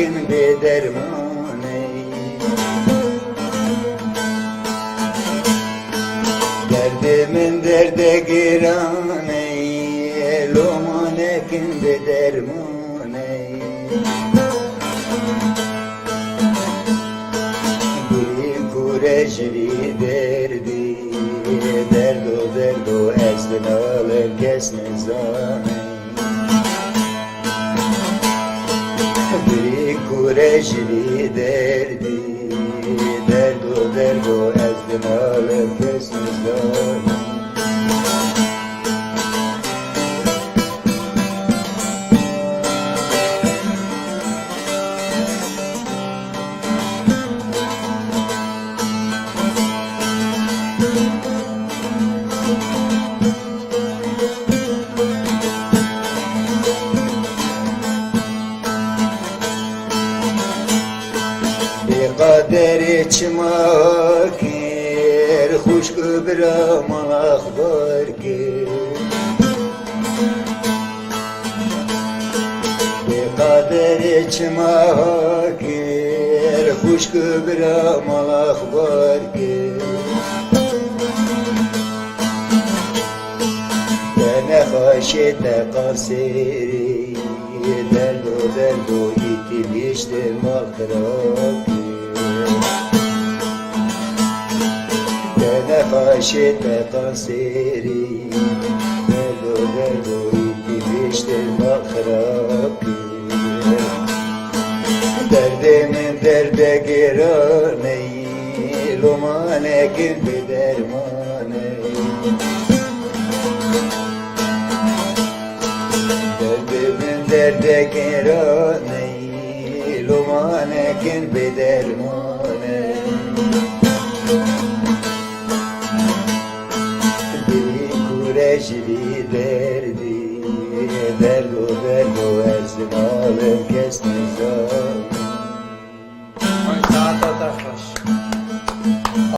lakin bir derman ey. Derdimin derde giran ey, loman ekin bir derman ey. Bir kureşli derdi, derdo eslin alır kesmez zaney. Bir kureşli derdi, derdo eslin alır kesmez zaney. Kader çmakir, hoş kıbramak var ki. Kader çmakir, hoş kıbramak var ki. Bana haşete kasiri, derdo itim işte makraki. Bana haşete kasiri, derdo itim işte makraki. Derdimin derde giran ey, loman ekin bir derman ey. Derdimin derde giran ey, loman ekin bir derman ey. Bir kureşli derdi, derdo eslin alır kesmez zaney.